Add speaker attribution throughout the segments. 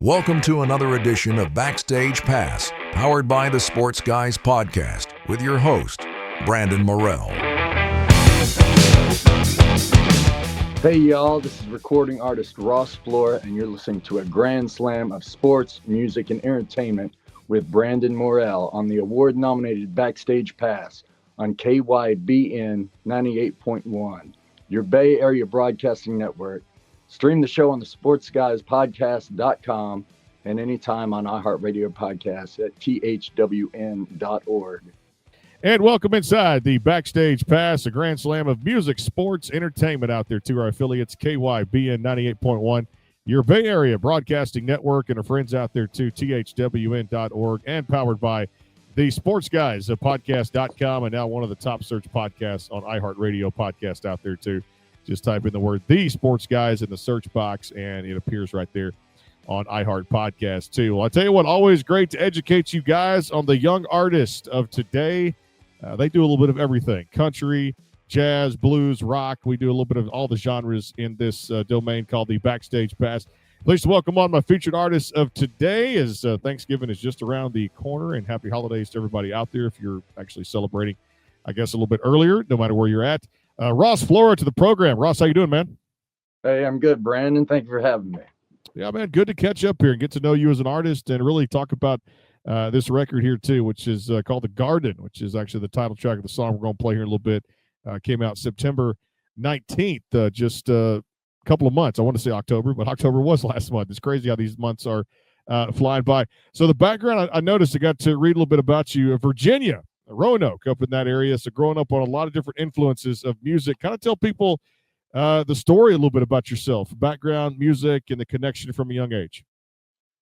Speaker 1: Welcome to another edition of Backstage Pass, powered by the Sports Guys Podcast, with your host, Brandon Morrell.
Speaker 2: Hey y'all, this is recording artist Ross Flora, and you're listening to a grand slam of sports, music, and entertainment with Brandon Morrell on the award-nominated Backstage Pass on KYBN 98.1, your Bay Area Broadcasting Network. Stream the show on the sportsguyspodcast.com and anytime on iHeartRadio Podcasts at thwn.org.
Speaker 3: And welcome inside the Backstage Pass, a grand slam of music, sports, entertainment out there to our affiliates, KYBN 98.1, your Bay Area Broadcasting Network, and our friends out there too, thwn.org, and powered by the Sports Guys of podcast.com, and now one of the top search podcasts on iHeartRadio Podcast out there too. Just type in the word The Sports Guys in the search box, and it appears right there on iHeart Podcast too. Well, I tell you what, always great to educate you guys on the young artist of today. They do a little bit of everything: country, jazz, blues, rock. We do a little bit of all the genres in this domain called the Backstage Pass. Pleased to welcome on my featured artist of today, as Thanksgiving is just around the corner, and happy holidays to everybody out there if you're actually celebrating, I guess, a little bit earlier, no matter where you're at. Ross Flora to the program. Ross, how you doing, man?
Speaker 2: Hey, I'm good, Brandon. Thank you for having me.
Speaker 3: Yeah, man, good to catch up here and get to know you as an artist and really talk about this record here too, which is called The Garden, which is actually the title track of the song we're going to play here in a little bit. Came out September 19th, just a couple of months. I want to say October, but October was last month. It's crazy how these months are flying by. So the background, I noticed, I got to read a little bit about you. Virginia, Roanoke, up in that area. So growing up on a lot of different influences of music. Kind of tell people the story a little bit about yourself, background, music, and the connection from a young age.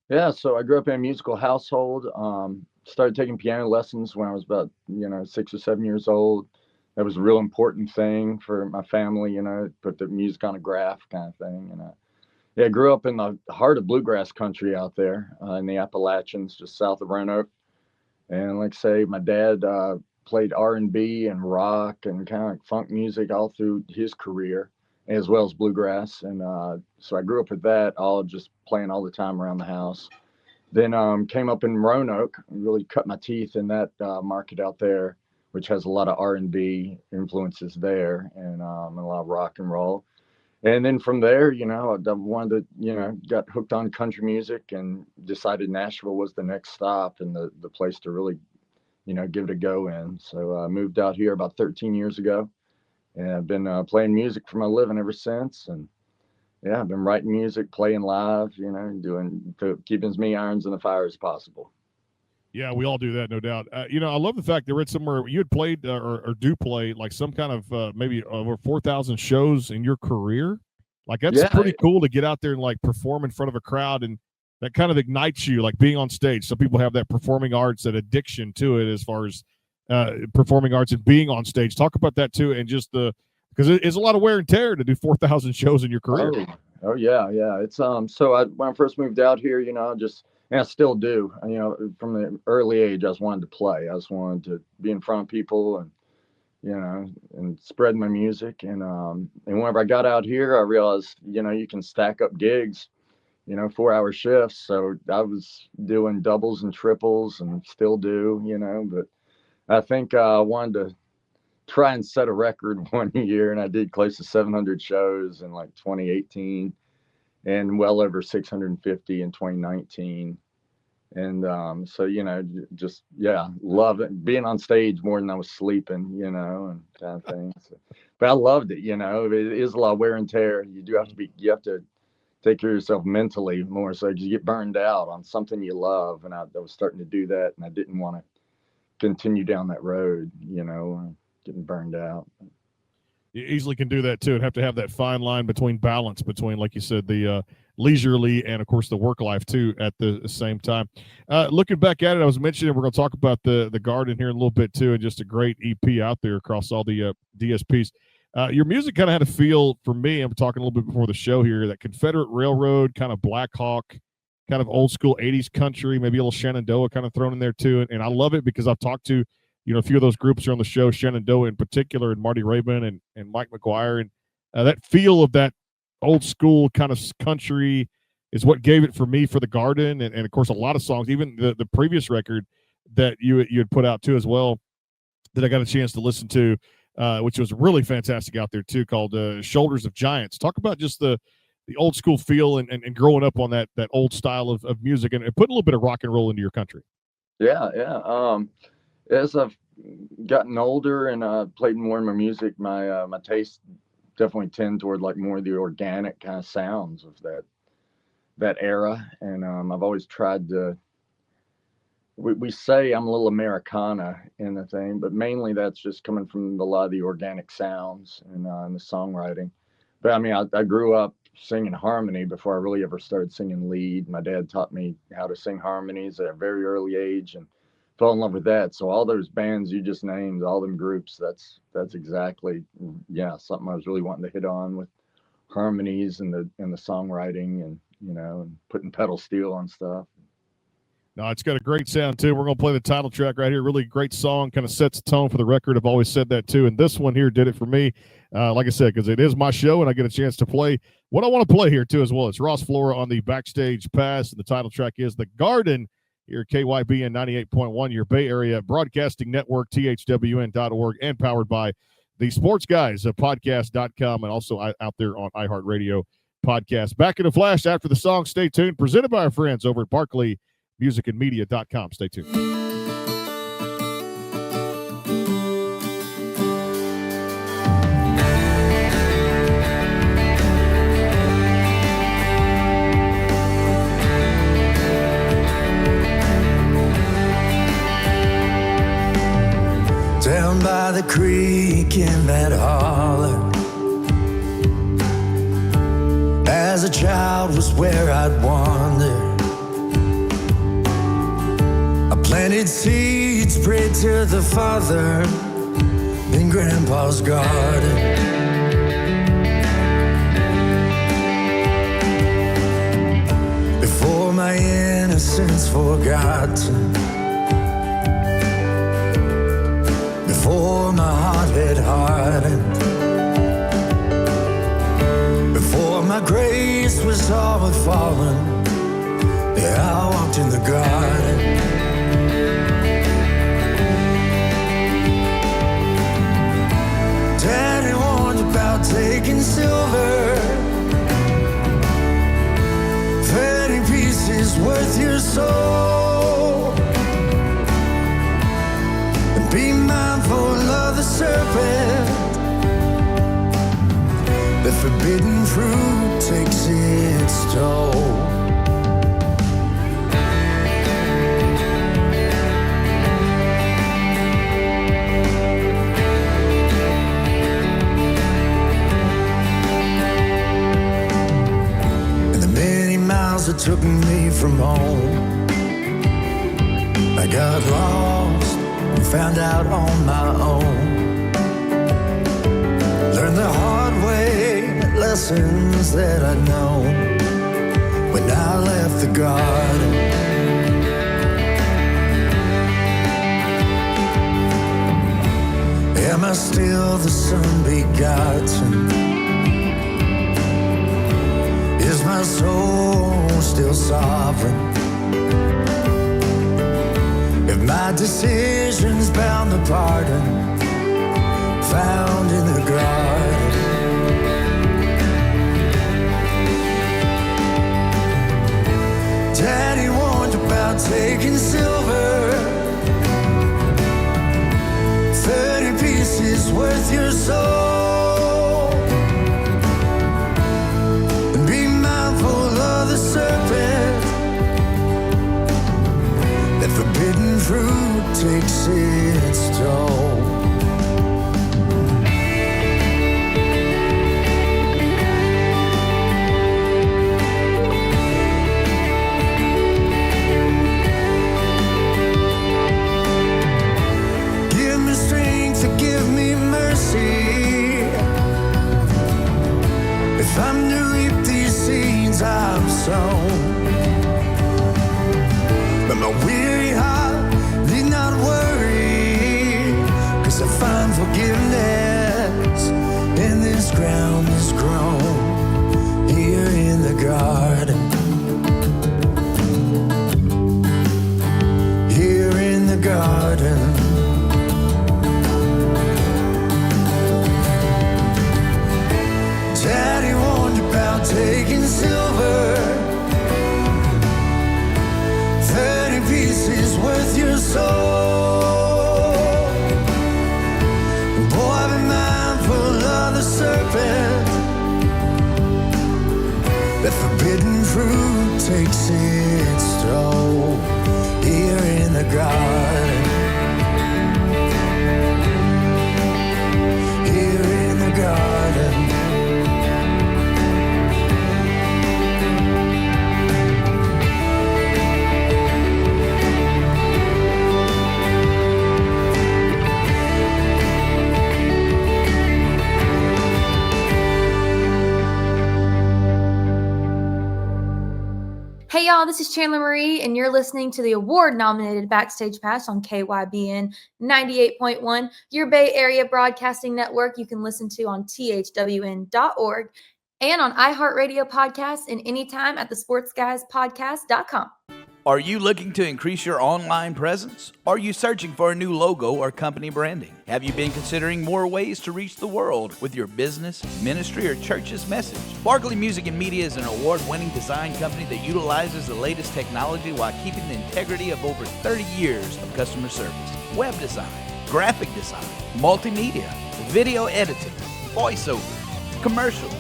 Speaker 2: Yeah, so I grew up in a musical household. Started taking piano lessons when I was about 6 or 7 years old. That was a real important thing for my family, put the music on a graph kind of thing. And I grew up in the heart of bluegrass country out there in the Appalachians, just south of Roanoke. And like I say, my dad played R&B and rock and kind of like funk music all through his career, as well as bluegrass. And so I grew up with that, all just playing all the time around the house. Then came up in Roanoke, really cut my teeth in that market out there, which has a lot of R&B influences there, and a lot of rock and roll. And then from there, I wanted to, got hooked on country music and decided Nashville was the next stop and the place to really, give it a go in. So I moved out here about 13 years ago, and I've been playing music for my living ever since. And yeah, I've been writing music, playing live, keeping as many irons in the fire as possible.
Speaker 3: Yeah, we all do that, no doubt. I love the fact that I read somewhere you had played or do play like some kind of maybe over 4,000 shows in your career. Like that's pretty cool to get out there and like perform in front of a crowd, and that kind of ignites you, like being on stage. Some people have that performing arts, that addiction to it as far as performing arts and being on stage. Talk about that too, and just because it's a lot of wear and tear to do 4,000 shows in your career.
Speaker 2: Oh yeah. It's so when I first moved out here, and I still do. From the early age, I just wanted to play. I just wanted to be in front of people and, and spread my music. And whenever I got out here, I realized, you can stack up gigs, 4-hour shifts. So I was doing doubles and triples and still do, but I think I wanted to try and set a record one year. And I did close to 700 shows in like 2018. And well over 650 in 2019. And so, love it. Being on stage more than I was sleeping, and kind of thing. So, but I loved it, it is a lot of wear and tear. You have to take care of yourself mentally more so, because you get burned out on something you love. And I was starting to do that, and I didn't want to continue down that road, getting burned out.
Speaker 3: You easily can do that too, and have to have that fine line between balance between, like you said, the leisurely and of course the work life too at the same time. Looking back at it, I was mentioning we're going to talk about the Garden here in a little bit too, and just a great EP out there across all the DSPs. Your music kind of had a feel for me. I'm talking a little bit before the show here, that Confederate Railroad kind of Black Hawk, kind of old school 80s country, maybe a little Shenandoah kind of thrown in there too. And I love it because I've talked to a few of those groups are on the show, Shenandoah in particular, and Marty Raybon and Mike McGuire, and that feel of that old school kind of country, is what gave it for me for the Garden, and of course a lot of songs, even the previous record that you had put out too as well, that I got a chance to listen to, which was really fantastic out there too, called Shoulders of Giants. Talk about just the old school feel and growing up on that old style of music, and put a little bit of rock and roll into your country.
Speaker 2: Yeah. As I've gotten older and played more in my music, my taste definitely tend toward like more of the organic kind of sounds of that era. And I've always tried to, we say I'm a little Americana in the thing, but mainly that's just coming from a lot of the organic sounds and the songwriting. But I mean, I grew up singing harmony before I really ever started singing lead. My dad taught me how to sing harmonies at a very early age and fell in love with that. So all those bands you just named, all them groups, that's exactly, something I was really wanting to hit on, with harmonies and the songwriting and, and putting pedal steel on stuff.
Speaker 3: No, it's got a great sound too. We're going to play the title track right here. Really great song, kind of sets the tone for the record. I've always said that too. And this one here did it for me. Like I said, because it is my show and I get a chance to play what I want to play here too as well. It's Ross Flora on the Backstage Pass. And the title track is The Garden here at KYBN 98.1, your Bay Area Broadcasting Network, thwn.org, and powered by the Sports Guys, podcast.com, and also out there on iHeartRadio podcast. Back in a flash after the song. Stay tuned. Presented by our friends over at BarkleyMusicandMedia.com. Stay tuned.
Speaker 4: Down by the creek in that holler, as a child was where I'd wander. I planted seeds, prayed to the Father in Grandpa's garden. Before my innocence forgotten, before my heart had hardened, before my grace was all but fallen, I walked in the garden. Daddy warned about taking silver, 30 pieces worth your soul. Be mindful of the serpent, the forbidden fruit takes its toll. And the many miles it took me from home, I got lost and found out on my own. Learned the hard way lessons that I'd known when I left the garden. Am I still the son begotten? Is my soul still sovereign? If my decisions bound the pardon found in the garden. Daddy warned about taking silver, 30 pieces worth your soul. And be mindful of the serpent, that forbidden fruit takes its toll. Give me strength to give me mercy, if I'm to reap these seeds I've sown. But my weary heart need not worry soul. Boy, be mindful of the serpent. The forbidden fruit takes its stroll here in the garden. Here in the garden.
Speaker 5: Hey y'all, this is Chandler Marie, and you're listening to the award-nominated Backstage Pass on KYBN 98.1, your Bay Area broadcasting network. You can listen to on thwn.org and on iHeartRadio podcasts and anytime at thesportsguyspodcast.com.
Speaker 6: Are you looking to increase your online presence? Are you searching for a new logo or company branding? Have you been considering more ways to reach the world with your business, ministry, or church's message? Barkley Music and Media is an award-winning design company that utilizes the latest technology while keeping the integrity of over 30 years of customer service. Web design, graphic design, multimedia, video editing, voiceover, commercials,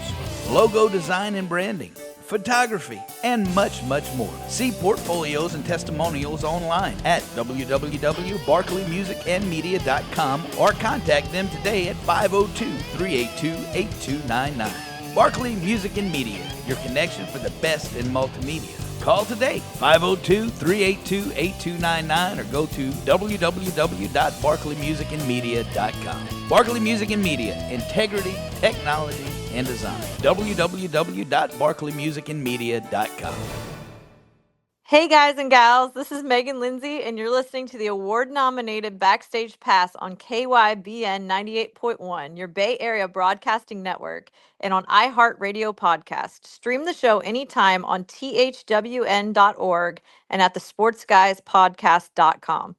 Speaker 6: logo design and branding, photography, and much, much more. See portfolios and testimonials online at www.barkleymusicandmedia.com or contact them today at 502-382-8299. Barkley Music and Media, your connection for the best in multimedia. Call today, 502-382-8299, or go to www.barkleymusicandmedia.com. Barkley Music and Media, integrity, technology, and design. www.barkleymusicandmedia.com.
Speaker 7: Hey guys and gals, this is Megan Lindsay, and you're listening to the award-nominated Backstage Pass on KYBN 98.1, your Bay Area broadcasting network, and on iHeartRadio podcast. Stream the show anytime on thwn.org and at thesportsguyspodcast.com.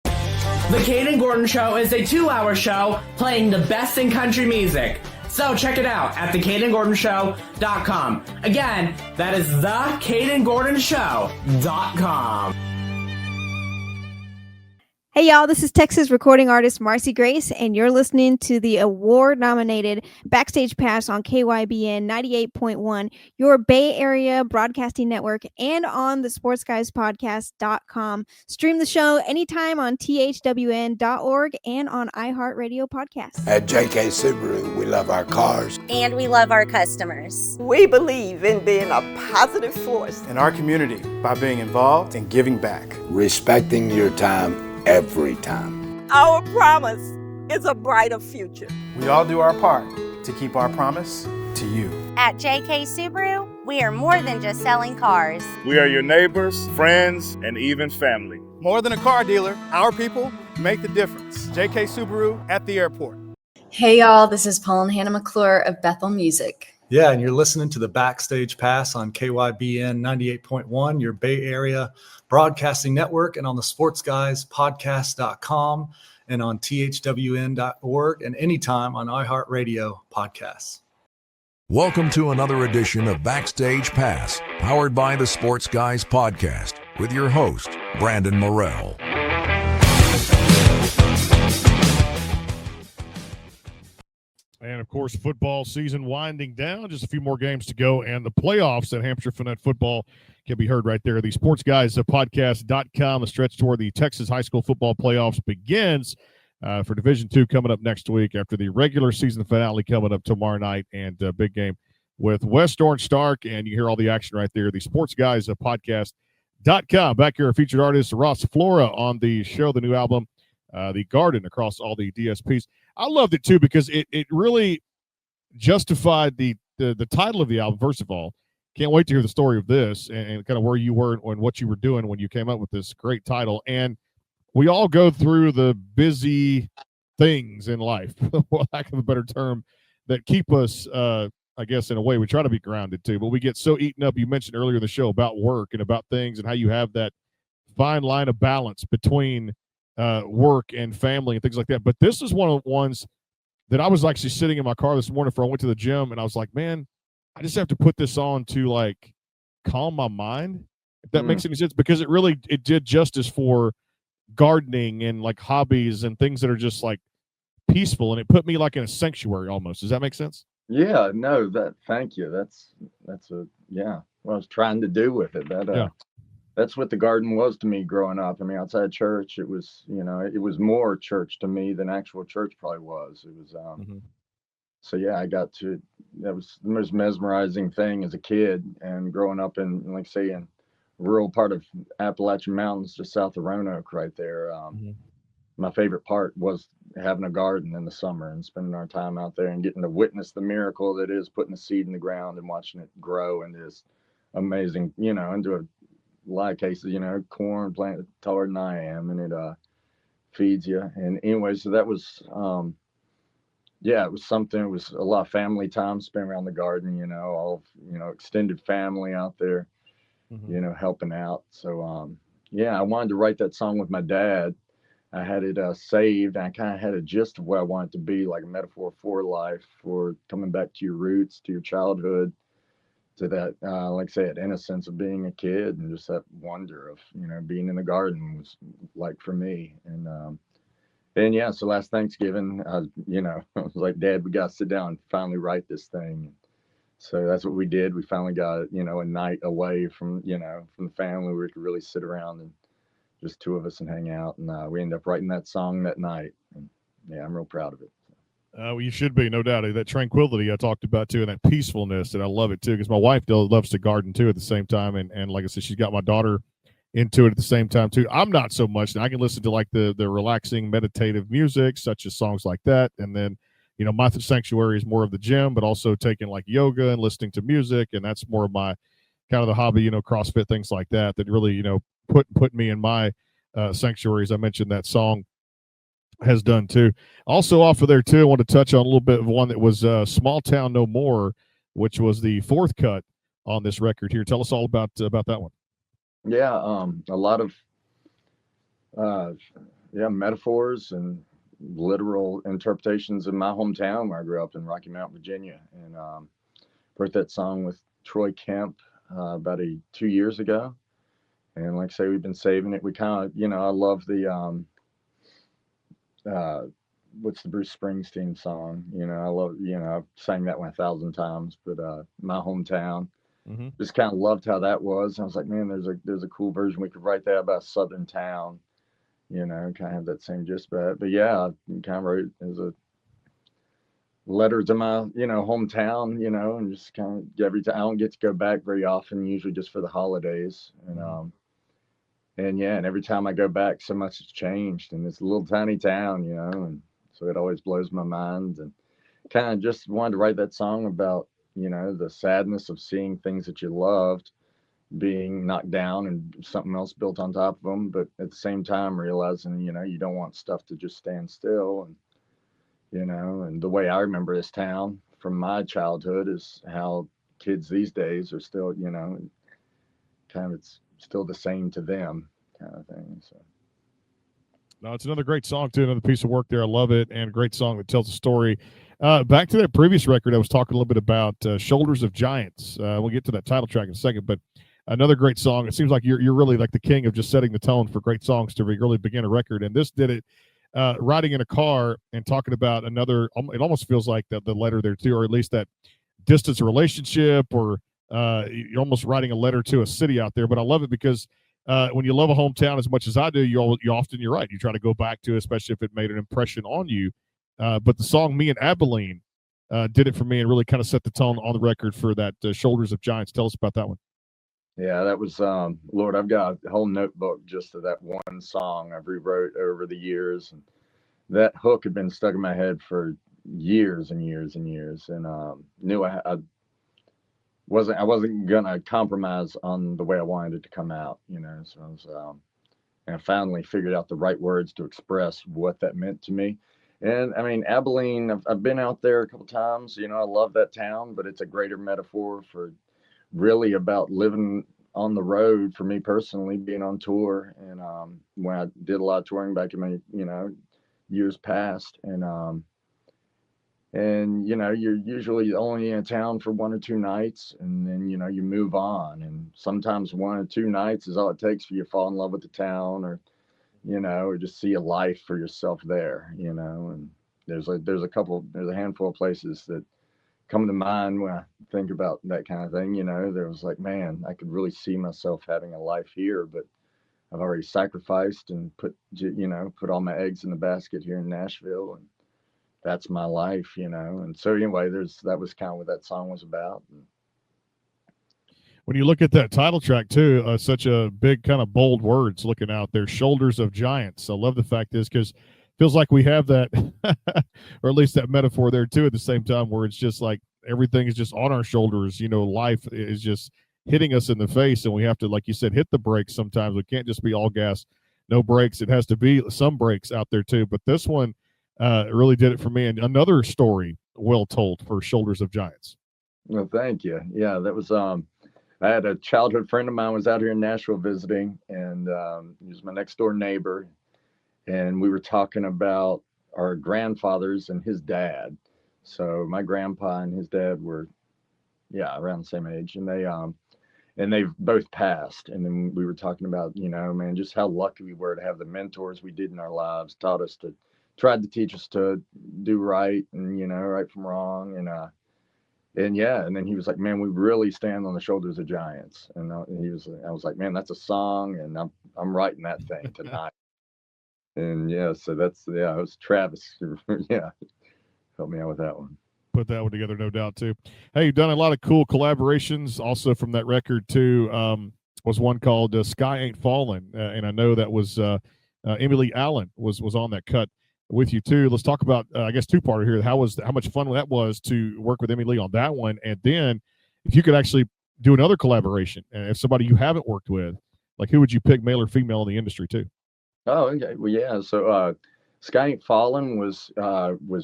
Speaker 8: The Kate and Gordon Show is a 2-hour show playing the best in country music. So check it out at thecadeandgordonshow.com. Again, that is thecadeandgordonshow.com.
Speaker 9: Hey y'all, this is Texas recording artist Marcy Grace, and you're listening to the award-nominated Backstage Pass on KYBN 98.1, your Bay Area broadcasting network, and on the sportsguyspodcast.com. Stream the show anytime on thwn.org and on iHeartRadio podcasts.
Speaker 10: At JK Subaru, we love our cars.
Speaker 11: And we love our customers.
Speaker 12: We believe in being a positive force
Speaker 13: in our community by being involved and giving back.
Speaker 10: Respecting your time every time.
Speaker 12: Our promise is a brighter future.
Speaker 13: We all do our part to keep our promise to you.
Speaker 11: At JK Subaru, we are more than just selling cars.
Speaker 14: We are your neighbors, friends, and even family.
Speaker 13: More than a car dealer, our people make the difference. JK Subaru at the airport.
Speaker 15: Hey y'all, this is Paul and Hannah McClure of Bethel Music.
Speaker 16: Yeah, and you're listening to the Backstage Pass on KYBN 98.1, your Bay Area broadcasting network, and on the sportsguyspodcast.com and on thwn.org and anytime on iHeartRadio podcasts.
Speaker 1: Welcome to another edition of Backstage Pass, powered by the Sports Guys Podcast, with your host, Brandon Morrell.
Speaker 3: And, of course, football season winding down. Just a few more games to go. And the playoffs at Hampshire Finette football can be heard right there. The sportsguyspodcast.com, a stretch toward the Texas high school football playoffs begins for Division II coming up next week after the regular season finale coming up tomorrow night, and a big game with West Orange Stark. And you hear all the action right there. The sportsguyspodcast.com. Back here, our featured artist, Ross Flora, on the show, the new album, The Garden, across all the DSPs. I loved it, too, because it really justified the title of the album, first of all. Can't wait to hear the story of this and kind of where you were and what you were doing when you came up with this great title. And we all go through the busy things in life, for lack of a better term, that keep us, I guess, in a way. We try to be grounded, too, but we get so eaten up. You mentioned earlier in the show about work and about things and how you have that fine line of balance between work and family and things like that. But this is one of the ones that I was actually sitting in my car this morning before I went to the gym, and I was like, man, I just have to put this on to like calm my mind, if that makes any sense, because it did justice for gardening and like hobbies and things that are just like peaceful, and it put me like in a sanctuary almost. Does that make sense?
Speaker 2: Yeah, no, thank you. That's what I was trying to do with it. That's what the garden was to me growing up. I mean, outside church, it was, it was more church to me than actual church probably was. It was, so yeah, that was the most mesmerizing thing as a kid and growing up in, like say, in rural part of Appalachian Mountains, just south of Roanoke right there. My favorite part was having a garden in the summer and spending our time out there and getting to witness the miracle that is putting a seed in the ground and watching it grow into this amazing, into a lot of cases, corn planted taller than I am, and it feeds you. And anyway, so that was, it was something. It was a lot of family time spent around the garden, all, extended family out there, helping out. So, I wanted to write that song with my dad. I had it saved, and I kind of had a gist of what I wanted it to be, like a metaphor for life, for coming back to your roots, to your childhood, to that, like I say, that innocence of being a kid, and just that wonder of, being in the garden was like for me. And yeah, so last Thanksgiving, I was like, Dad, we got to sit down and finally write this thing. So that's what we did. We finally got, a night away from, from the family where we could really sit around and just two of us and hang out. And we ended up writing that song that night. And yeah, I'm real proud of it.
Speaker 3: Well, you should be, no doubt. That tranquility I talked about too, and that peacefulness, and I love it too, because my wife loves to garden too at the same time, and like I said, she's got my daughter into it at the same time too. I'm not so much. I can listen to like the relaxing meditative music, such as songs like that, and then my sanctuary is more of the gym, but also taking like yoga and listening to music, and that's more of my kind of the hobby, CrossFit, things like that really put me in my sanctuaries. I mentioned that song has done too. Also off of there too, I want to touch on a little bit of one that was Small Town No More, which was the fourth cut on this record here. Tell us all about that one.
Speaker 2: Yeah, a lot of metaphors and literal interpretations in my hometown where I grew up in Rocky Mount, Virginia, and wrote that song with Troy Kemp about 2 years ago. And like I say, we've been saving it. We kind of, I love the what's the Bruce Springsteen song? I love, I've sang that one 1,000 times, but my hometown, just kind of loved how that was. And I was like, man, there's a cool version. We could write that about a southern town, kind of have that same gist. But yeah, I kind of wrote it as a letter to my, hometown, and just kind of every time. I don't get to go back very often, usually just for the holidays. And every time I go back, so much has changed in this little tiny town, and so it always blows my mind. And kind of just wanted to write that song about, the sadness of seeing things that you loved being knocked down and something else built on top of them. But at the same time, realizing, you don't want stuff to just stand still. And, and the way I remember this town from my childhood is how kids these days are still, kind of, it's still the same to them, kind of thing. So
Speaker 3: no, it's another great song too, another piece of work there. I love it, and a great song that tells a story. Back to that previous record, I was talking a little bit about Shoulders of Giants. We'll get to that title track in a second, but another great song. It seems like you're really like the king of just setting the tone for great songs to really begin a record, and this did it. Riding in a car and talking about another, it almost feels like the letter there too, or at least that distance relationship, or you're almost writing a letter to a city out there. But I love it because when you love a hometown as much as I do, you're right. You try to go back to it, especially if it made an impression on you. But the song "Me and Abilene" did it for me and really kind of set the tone on the record for that "Shoulders of Giants." Tell us about that one.
Speaker 2: Yeah, that was Lord. I've got a whole notebook just of that one song I've rewrote over the years, and that hook had been stuck in my head for years and years and years, and knew I wasn't gonna compromise on the way I wanted it to come out, So I was, and I finally figured out the right words to express what that meant to me. And I mean, Abilene, I've been out there a couple times. I love that town, but it's a greater metaphor for really about living on the road for me personally, being on tour. And when I did a lot of touring back in my, years past, and you're usually only in a town for 1 or 2 nights, and then you move on, and sometimes 1 or 2 nights is all it takes for you to fall in love with the town, or or just see a life for yourself there, and there's a handful of places that come to mind when I think about that kind of thing. There was like, man, I could really see myself having a life here, but I've already sacrificed and put all my eggs in the basket here in Nashville, and that's my life, And so anyway, that was kind of what that song was about.
Speaker 3: When you look at that title track too, such a big kind of bold words looking out there, shoulders of giants. I love the fact is because feels like we have that, or at least that metaphor there too at the same time, where it's just like everything is just on our shoulders. Life is just hitting us in the face, and we have to, like you said, hit the brakes sometimes. We can't just be all gas, no brakes. It has to be some brakes out there too. But this one really did it for me. And another story well told for Shoulders of Giants.
Speaker 2: Well, thank you. Yeah, that was I had a childhood friend of mine was out here in Nashville visiting, and he was my next door neighbor. And we were talking about our grandfathers and his dad. So my grandpa and his dad were, around the same age, and they've both passed. And then we were talking about, man, just how lucky we were to have the mentors we did in our lives, tried to teach us to do right and, right from wrong. And then he was like, man, we really stand on the shoulders of giants. And I was like, man, that's a song, and I'm writing that thing tonight. And so it was Travis. Helped me out with that one.
Speaker 3: Put that one together, no doubt too. Hey, you've done a lot of cool collaborations also from that record too. Was one called Sky Ain't Falling, and I know that was Emily Allen was on that cut with you too. Let's talk about I guess two-parter here. How much fun that was to work with Emily on that one, and then if you could actually do another collaboration, and if somebody you haven't worked with, like who would you pick, male or female in the industry too?
Speaker 2: Oh, okay. Well, yeah. So Sky Ain't Fallen was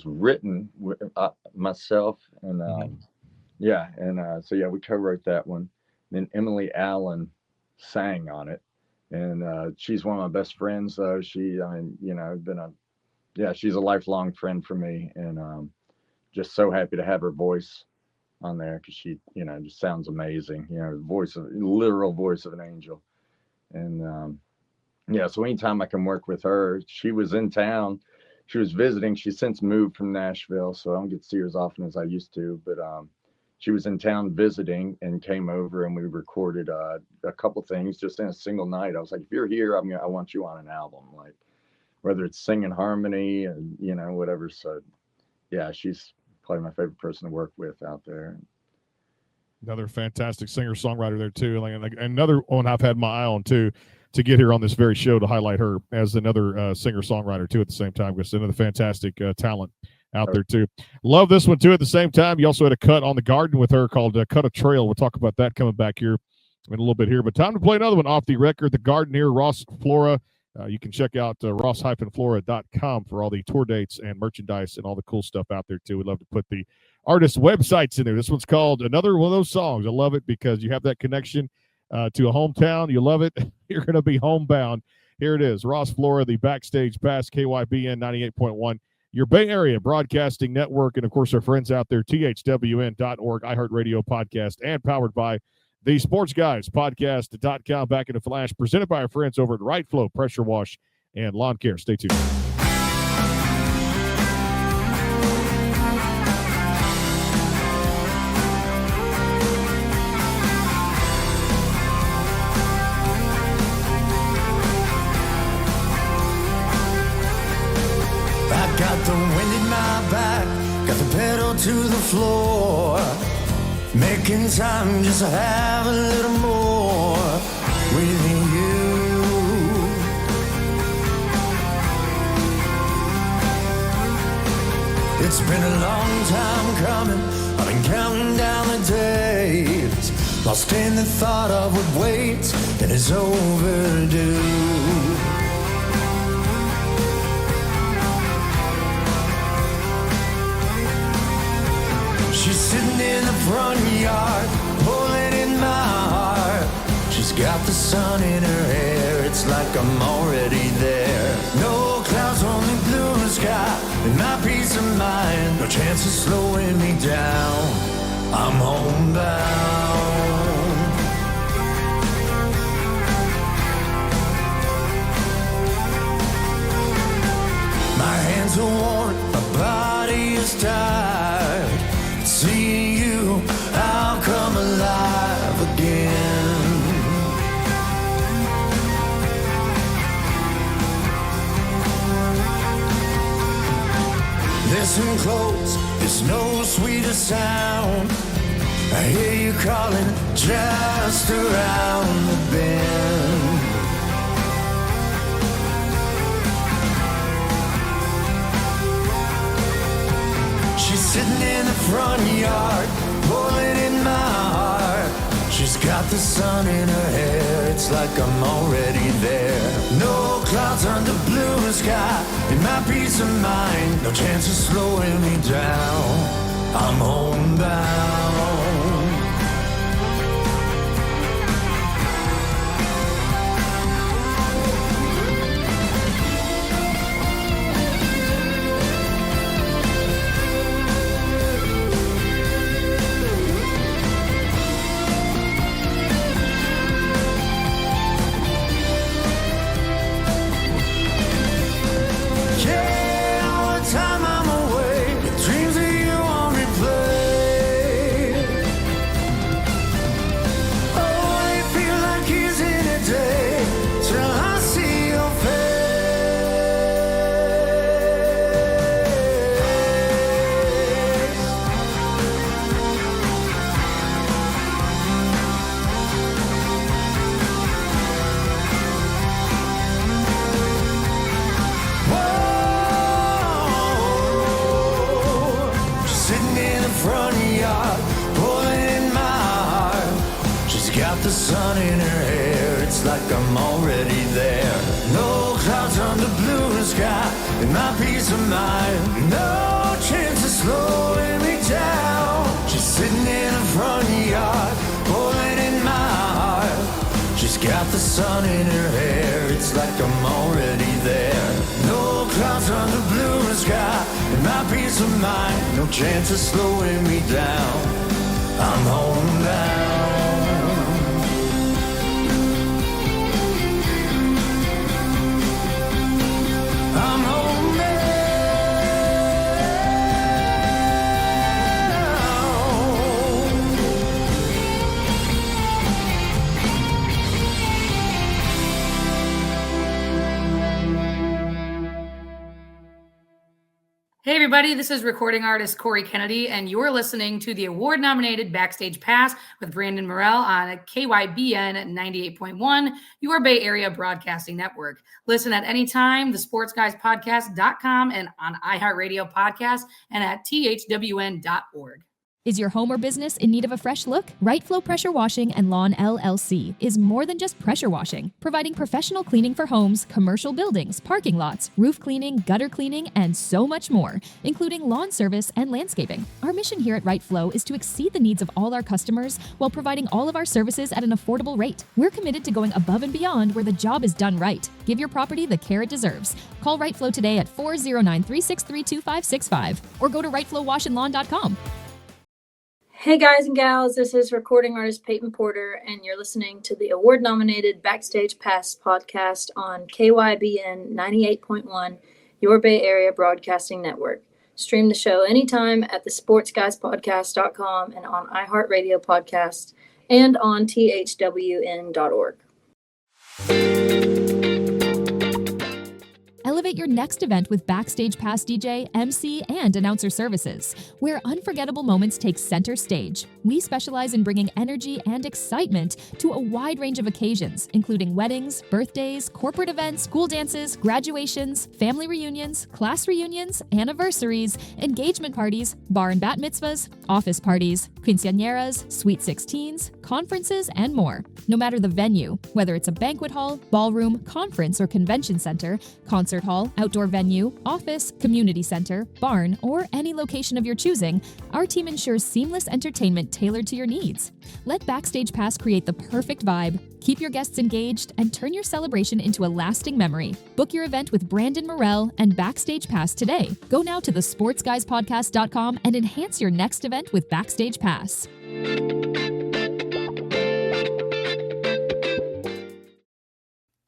Speaker 2: written with myself, and we co-wrote that one. Then Emily Allen sang on it, and she's one of my best friends. Though she's a lifelong friend for me, and just so happy to have her voice on there because she just sounds amazing. Literal voice of an angel, and. So anytime I can work with her, she was in town, she was visiting. She's since moved from Nashville, so I don't get to see her as often as I used to. But she was in town visiting and came over, and we recorded a couple things just in a single night. I was like, if you're here, I want you on an album, like whether it's singing harmony and whatever. So she's probably my favorite person to work with out there.
Speaker 3: Another fantastic singer-songwriter there too. Like another one I've had my eye on too, to get here on this very show to highlight her as another singer-songwriter too at the same time. Because another fantastic talent out there too. Love this one too at the same time. You also had a cut on the Garden with her called Cut a Trail. We'll talk about that coming back here in a little bit here. But time to play another one off the record, The Garden here, Ross Flora. You can check out ross-flora.com for all the tour dates and merchandise and all the cool stuff out there too. We'd love to put the artist websites in there. This one's called another one of those songs. I love it because you have that connection to a hometown. You love it. You're going to be homebound. Here it is. Ross Flora, the Backstage Pass, KYBN 98.1, your Bay Area Broadcasting Network, and of course our friends out there, thwn.org, iHeartRadio podcast, and powered by the Sports Guys Podcast.com. Back in a flash, presented by our friends over at Right Flow Pressure Wash and Lawn Care. Stay tuned.
Speaker 4: Got the wind in my back, got the pedal to the floor, making time just to have a little more with you. It's been a long time coming, I've been counting down the days, lost in the thought of what waits and is overdue. She's sitting in the front yard, pulling in my heart. She's got the sun in her hair, it's like I'm already there. No clouds, only blue sky, and my peace of mind. No chance of slowing me down, I'm homebound. listen close, there's no sweeter sound. I hear you calling just around the bend. She's sitting in the front yard, pulling in my heart. She's got the sun in her hair, it's like I'm already there. No clouds under blue sky, in my peace of mind. No chance of slowing me down, I'm homebound. The sun in her hair, it's like I'm already there. No clouds on the blue sky, in my peace of mind. No chance of slowing me down. She's sitting in the front yard, pulling in my heart. She's got the sun in her hair, it's like I'm already there. No clouds on the blue sky, in my peace of mind. No chance of slowing me down, I'm homebound. I'm home now.
Speaker 17: Hey everybody, this is recording artist Corey Kennedy, and you're listening to the award-nominated Backstage Pass with Brandon Morell on KYBN 98.1, your Bay Area Broadcasting Network. Listen at any time, thesportsguyspodcast.com, and on iHeartRadio Podcast, and at thwn.org.
Speaker 18: Is your home or business in need of a fresh look? Right Flow Pressure Washing and Lawn LLC is more than just pressure washing, providing professional cleaning for homes, commercial buildings, parking lots, roof cleaning, gutter cleaning, and so much more, including lawn service and landscaping. Our mission here at Right Flow is to exceed the needs of all our customers while providing all of our services at an affordable rate. We're committed to going above and beyond where the job is done right. Give your property the care it deserves. Call Right Flow today at 409-363-2565 or go to rightflowwashandlawn.com.
Speaker 5: Hey guys and gals, this is recording artist Peyton Porter, and you're listening to the award-nominated Backstage Pass podcast on KYBN 98.1, your Bay Area Broadcasting Network. Stream the show anytime at thesportsguyspodcast.com and on iHeartRadio Podcasts and on thwn.org.
Speaker 18: Elevate your next event with Backstage Pass DJ, MC, and announcer services, where unforgettable moments take center stage. We specialize in bringing energy and excitement to a wide range of occasions, including weddings, birthdays, corporate events, school dances, graduations, family reunions, class reunions, anniversaries, engagement parties, bar and bat mitzvahs, office parties, quinceañeras, sweet 16s, conferences, and more. No matter the venue, whether it's a banquet hall, ballroom, conference or convention center, concert hall, outdoor venue, office, community center, barn, or any location of your choosing, our team ensures seamless entertainment tailored to your needs. Let Backstage Pass create the perfect vibe, keep your guests engaged, and turn your celebration into a lasting memory. Book your event with Brandon Morell and Backstage Pass today. Go now to thesportsguyspodcast.com and enhance your next event with Backstage Pass.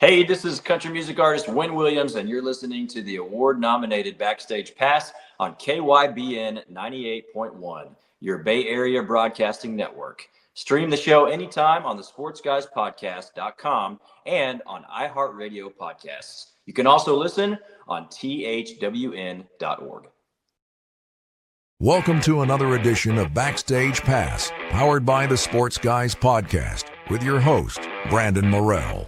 Speaker 19: Hey, this is country music artist Wynn Williams, and you're listening to the award-nominated Backstage Pass on KYBN 98.1, your Bay Area Broadcasting Network. Stream the show anytime on thesportsguyspodcast.com and on iHeartRadio Podcasts. You can also listen on thwn.org.
Speaker 1: Welcome to another edition of Backstage Pass, powered by the Sports Guys Podcast, with your host, Brandon Morrell.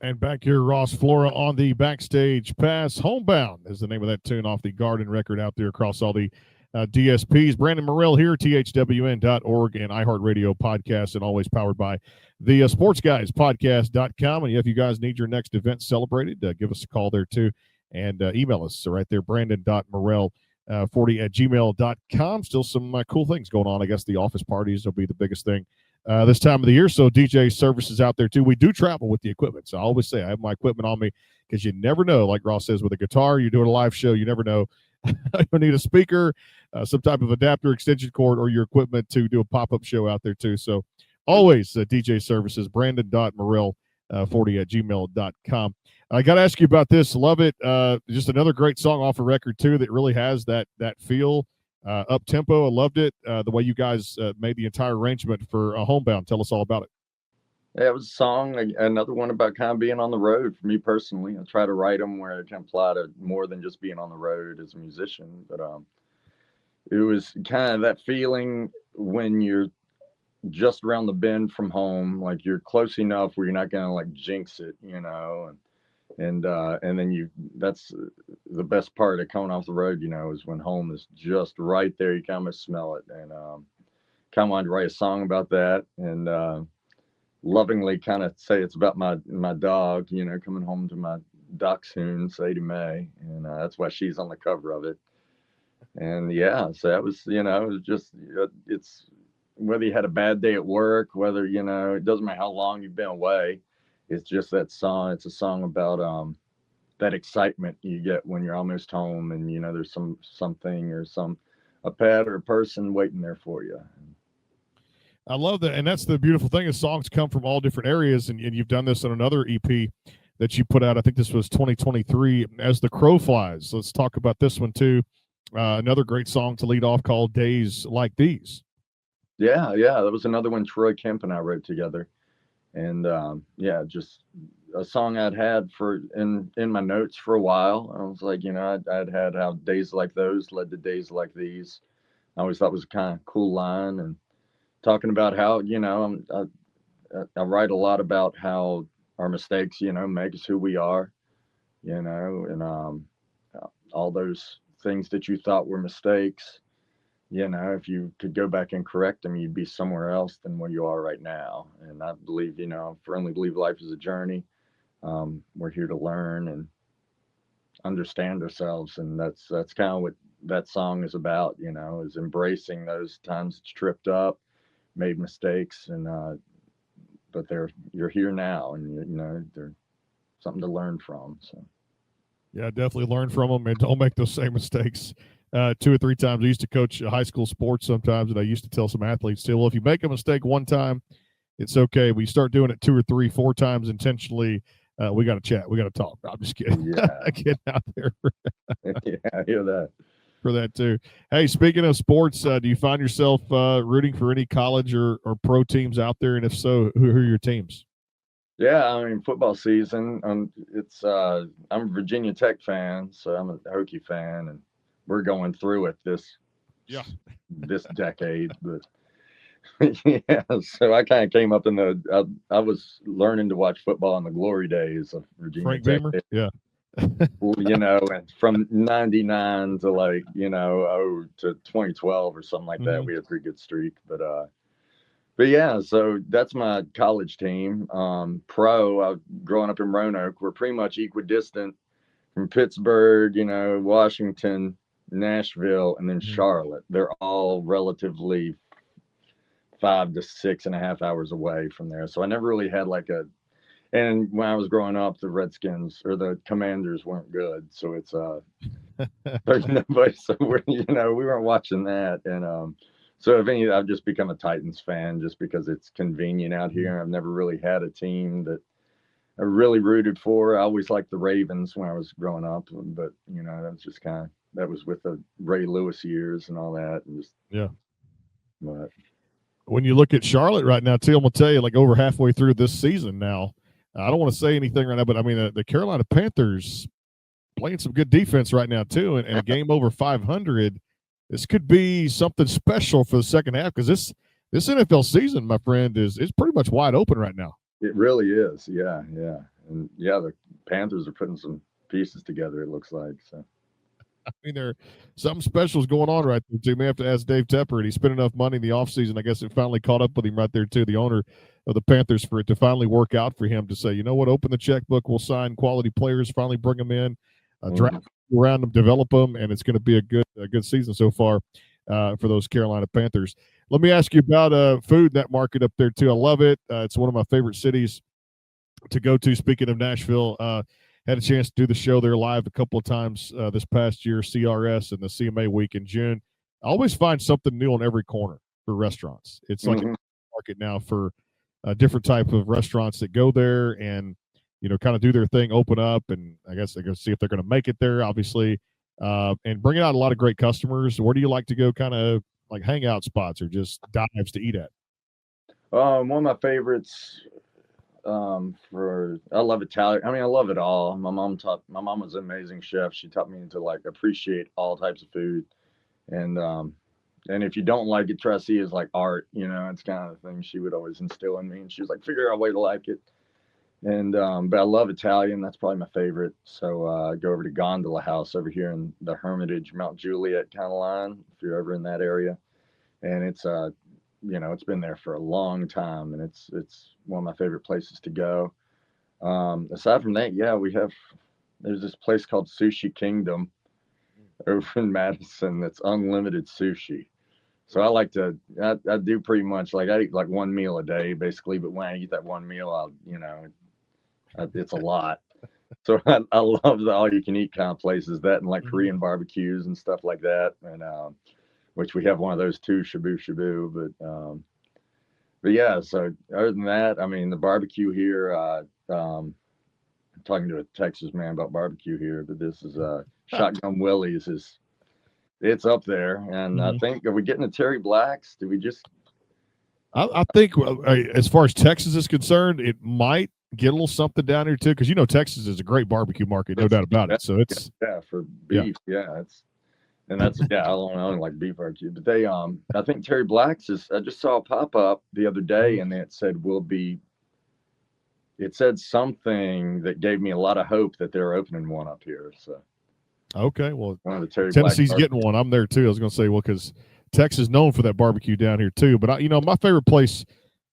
Speaker 3: And back here, Ross Flora on the Backstage Pass. Homebound is the name of that tune off the Garden record out there across all the DSPs. Brandon Morrell here, thwn.org and iHeartRadio podcast, and always powered by the Sports Guys Podcast.com. And if you guys need your next event celebrated, give us a call there too, and email us right there, brandon.morrell40@gmail.com. Still some cool things going on. I guess the office parties will be the biggest thing this time of the year. So DJ services out there too. We do travel with the equipment. So I always say I have my equipment on me because you never know, like Ross says, with a guitar, you're doing a live show, you never know. You need a speaker, some type of adapter, extension cord, or your equipment to do a pop-up show out there too. So always DJ services, brandon.morrell40@gmail.com. I got to ask you about this. Love it. Just another great song off a record too that really has that feel, up tempo. I loved it. The way you guys made the entire arrangement for Homebound. Tell us all about it.
Speaker 2: Yeah, it was a song, another one about kind of being on the road for me personally. I try to write them where I can apply to more than just being on the road as a musician. But it was kind of that feeling when you're just around the bend from home, like you're close enough where you're not going to like jinx it, you know, and then that's the best part of coming off the road, you know, is when home is just right there. You kind of smell it, and kind of wanted to write a song about that, and lovingly kind of say it's about my dog, you know, coming home to my dachshund, Sadie Mae, and that's why she's on the cover of it. And yeah, so that was, you know, it was just, it's whether you had a bad day at work, whether, you know, it doesn't matter how long you've been away, it's just that song. It's a song about that excitement you get when you're almost home, and you know there's something or a pet or a person waiting there for you.
Speaker 3: I love that, and that's the beautiful thing is songs come from all different areas, and you've done this on another EP that you put out. I think this was 2023, As the Crow Flies. Let's talk about this one too. Another great song to lead off called Days Like These.
Speaker 2: Yeah, that was another one Troy Kemp and I wrote together, and yeah, just a song I'd had in my notes for a while. I was like, you know, I'd had how days like those led to days like these. I always thought it was a kind of cool line, and talking about how, you know, I write a lot about how our mistakes, you know, make us who we are, you know, and all those things that you thought were mistakes, you know, if you could go back and correct them, you'd be somewhere else than where you are right now. And I believe, you know, firmly believe life is a journey. We're here to learn and understand ourselves, and that's kind of what that song is about, you know, is embracing those times that you tripped up, made mistakes, and but you're here now, and you know they're something to learn from. So
Speaker 3: yeah, definitely learn from them and don't make those same mistakes 2 or 3 times. I used to coach high school sports sometimes, and I used to tell some athletes too, well, if you make a mistake one time, it's okay. We start doing it 2 or 3, 4 times intentionally, we got to chat, we got to talk. I'm just kidding.
Speaker 2: Yeah.
Speaker 3: Get out there.
Speaker 2: Yeah, I hear that.
Speaker 3: For that too. Hey, speaking of sports, do you find yourself rooting for any college or pro teams out there? And if so, who are your teams?
Speaker 2: Yeah, I mean, football season. I'm a Virginia Tech fan, so I'm a Hokie fan, and we're going through it this decade. But yeah, so I kind of came up I was learning to watch football in the glory days of Virginia
Speaker 3: Frank
Speaker 2: Tech.
Speaker 3: Beamer? Yeah.
Speaker 2: You know, and from 99 to like, you know, to 2012 or something like that, we had a pretty good streak. But yeah, so that's my college team. Pro, growing up in Roanoke, we're pretty much equidistant from Pittsburgh, you know, Washington, Nashville, and then Charlotte. They're all relatively 5 to 6.5 hours away from there. So I never really had and when I was growing up, the Redskins or the Commanders weren't good. So it's there's nobody. So we weren't watching that. And so if any, I've just become a Titans fan just because it's convenient out here. I've never really had a team that I really rooted for. I always liked the Ravens when I was growing up, but you know, that was with the Ray Lewis years and all that. And just But
Speaker 3: when you look at Charlotte right now, too, I'm gonna tell you, like over halfway through this season now. I don't want to say anything right now, but I mean, the Carolina Panthers playing some good defense right now too, and a game over 500. This could be something special for the second half because this NFL season, my friend, is pretty much wide open right now.
Speaker 2: It really is. Yeah, yeah. And yeah, the Panthers are putting some pieces together, it looks like. So
Speaker 3: I mean, there's something special is going on right there too. May have to ask Dave Tepper. He spent enough money in the offseason. I guess it finally caught up with him right there too, the owner of the Panthers, for it to finally work out for him to say, you know what, open the checkbook, we'll sign quality players, finally bring them in, draft around them, develop them, and it's going to be a good season so far for those Carolina Panthers. Let me ask you about food in that market up there too. I love it. It's one of my favorite cities to go to. Speaking of Nashville, had a chance to do the show there live a couple of times this past year, CRS and the CMA week in June. I always find something new on every corner for restaurants. It's like a market now for different type of restaurants that go there and, you know, kind of do their thing, open up, and I guess they're going to see if they're going to make it there, obviously, and bringing out a lot of great customers. Where do you like to go, kind of like hangout spots or just dives to eat at?
Speaker 2: One of my favorites I love Italian. I mean, I love it all. My mom was an amazing chef. She taught me to like appreciate all types of food. And if you don't like it, try to see it as like art, you know, it's kind of the thing she would always instill in me. And she was like, figure out a way to like it. And but I love Italian. That's probably my favorite. So I go over to Gondola House over here in the Hermitage, Mount Juliet kind of line, if you're ever in that area. And it's you know, it's been there for a long time, and it's one of my favorite places to go. Aside from that, yeah, there's this place called Sushi Kingdom over in Madison that's unlimited sushi. So I do pretty much like I eat like one meal a day basically, but when I eat that one meal, it's a lot. So I love the all you can eat kind of places, that and like Korean barbecues and stuff like that. And which we have one of those too, Shabu Shabu. But yeah, so other than that, I mean, the barbecue here, I'm talking to a Texas man about barbecue here, but this is Shotgun Willie's it's up there. And I think, are we getting the Terry Blacks? Do we just?
Speaker 3: I think as far as Texas is concerned, it might get a little something down here too, because you know Texas is a great barbecue market, no doubt about it. So it's
Speaker 2: for beef, and that's I don't like beef barbecue, but they I think Terry Black's I just saw a pop up the other day, and it said it said something that gave me a lot of hope that they're opening one up here. So
Speaker 3: okay, well,
Speaker 2: one of the Terry
Speaker 3: Tennessee's getting one. I'm there too. I was going to say, well, because Texas is known for that barbecue down here too. But my favorite place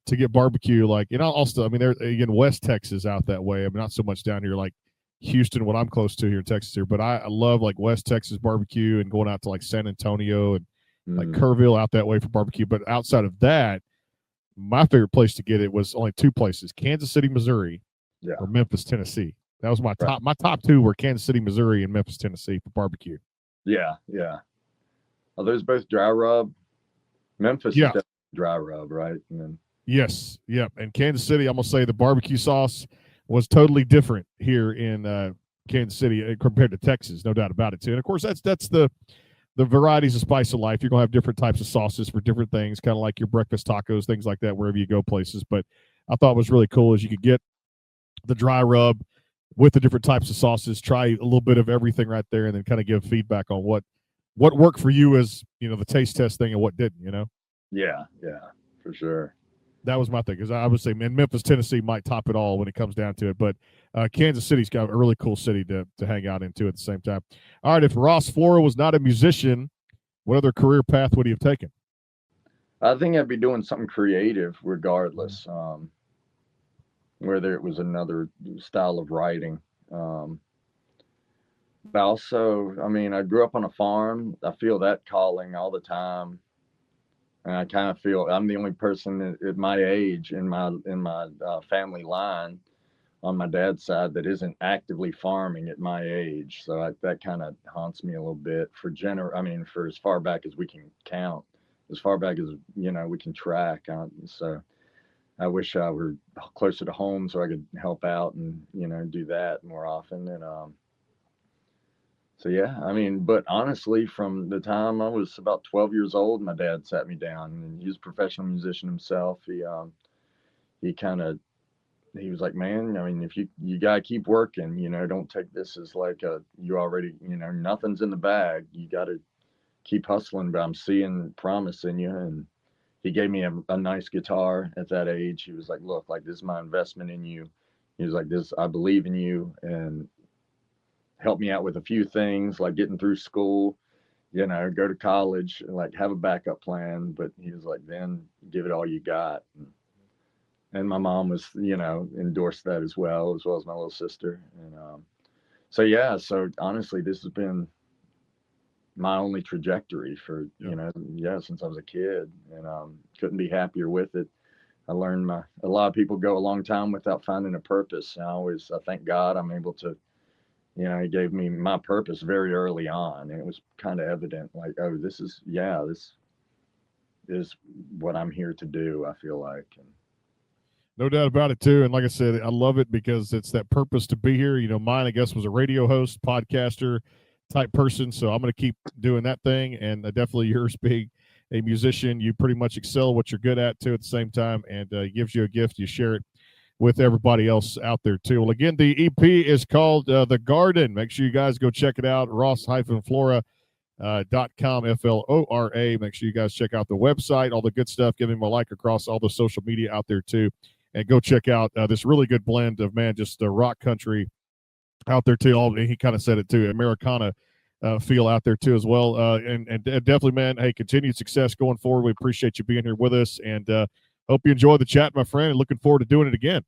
Speaker 3: to get barbecue, like, also, I mean, there again, West Texas out that way. I mean, not so much down here like Houston, what I'm close to here in Texas here, but I love like West Texas barbecue and going out to like San Antonio and like Kerrville out that way for barbecue. But outside of that, my favorite place to get it was only two places: Kansas City, Missouri, or Memphis, Tennessee. That was my top. My top two were Kansas City, Missouri, and Memphis, Tennessee for barbecue.
Speaker 2: Yeah. Are those both dry rub? Memphis is definitely dry rub, right? And then
Speaker 3: yes, yep. And Kansas City, I'm gonna say the barbecue sauce was totally different here in Kansas City compared to Texas, no doubt about it too. And of course, that's the varieties of spice of life. You're gonna have different types of sauces for different things, kind of like your breakfast tacos, things like that, wherever you go places. But I thought what was really cool is you could get the dry rub with the different types of sauces, try a little bit of everything right there, and then kind of give feedback on what worked for you as the taste test thing and what didn't.
Speaker 2: Yeah, for sure.
Speaker 3: That was my thing, because I would say, man, Memphis, Tennessee might top it all when it comes down to it. But Kansas City's got a really cool city to hang out into at the same time. All right, if Ross Flora was not a musician, what other career path would he have taken?
Speaker 2: I think I'd be doing something creative regardless, whether it was another style of writing. But also, I mean, I grew up on a farm. I feel that calling all the time. And I kind of feel I'm the only person at my age in my family line on my dad's side that isn't actively farming at my age. So that kind of haunts me a little bit for as far back as we can count, as far back as we can track. So I wish I were closer to home so I could help out and do that more often. And so, yeah, I mean, but honestly, from the time I was about 12 years old, my dad sat me down, and he was a professional musician himself. He kind of, he was like, man, I mean, if you gotta keep working, don't take this as like you already, nothing's in the bag. You gotta keep hustling, but I'm seeing promise in you. And he gave me a nice guitar at that age. He was like, look, like, this is my investment in you. He was like, I believe in you, and helped me out with a few things like getting through school, go to college, and like have a backup plan. But he was like, then give it all you got. And my mom was, endorsed that as well as my little sister. And so honestly, this has been my only trajectory for, since I was a kid, and couldn't be happier with it. I learned a lot of people go a long time without finding a purpose. And I thank God I'm able to, he gave me my purpose very early on. And it was kind of evident, like, oh, this is what I'm here to do, I feel like. And
Speaker 3: no doubt about it too. And like I said, I love it because it's that purpose to be here. Mine, I guess, was a radio host, podcaster type person. So I'm going to keep doing that thing. And definitely yours being a musician, you pretty much excel what you're good at too at the same time. And gives you a gift. You share it with everybody else out there too. Well, again, the EP is called The Garden. Make sure you guys go check it out. Ross-Flora.com, Flora. Make sure you guys check out the website, all the good stuff. Give him a like across all the social media out there too. And go check out this really good blend of, just rock country out there too. He kind of said it too, Americana feel out there too as well. And definitely, man, hey, continued success going forward. We appreciate you being here with us, and hope you enjoy the chat, my friend, and looking forward to doing it again.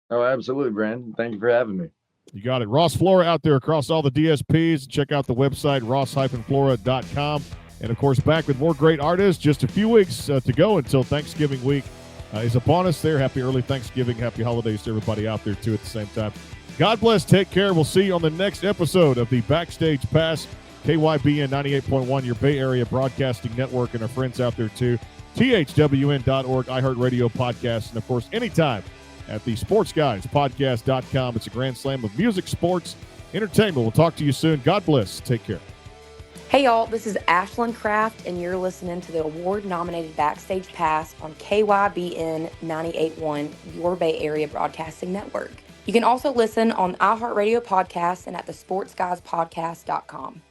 Speaker 2: Oh, absolutely, Brandon. Thank you for having me.
Speaker 3: You got it. Ross Flora out there across all the DSPs. Check out the website, ross-flora.com. And, of course, back with more great artists. Just a few weeks to go until Thanksgiving week is upon us there. Happy early Thanksgiving. Happy holidays to everybody out there, too, at the same time. God bless. Take care. We'll see you on the next episode of the Backstage Pass, KYBN 98.1, your Bay Area Broadcasting Network, and our friends out there, too. THWN.org, iHeartRadio podcast, and, of course, anytime at the SportsGuysPodcast.com. It's a grand slam of music, sports, entertainment. We'll talk to you soon. God bless. Take care.
Speaker 20: Hey, y'all. This is Ashlyn Kraft, and you're listening to the award-nominated Backstage Pass on KYBN 98.1, your Bay Area Broadcasting Network. You can also listen on iHeartRadio podcasts and at the SportsGuysPodcast.com.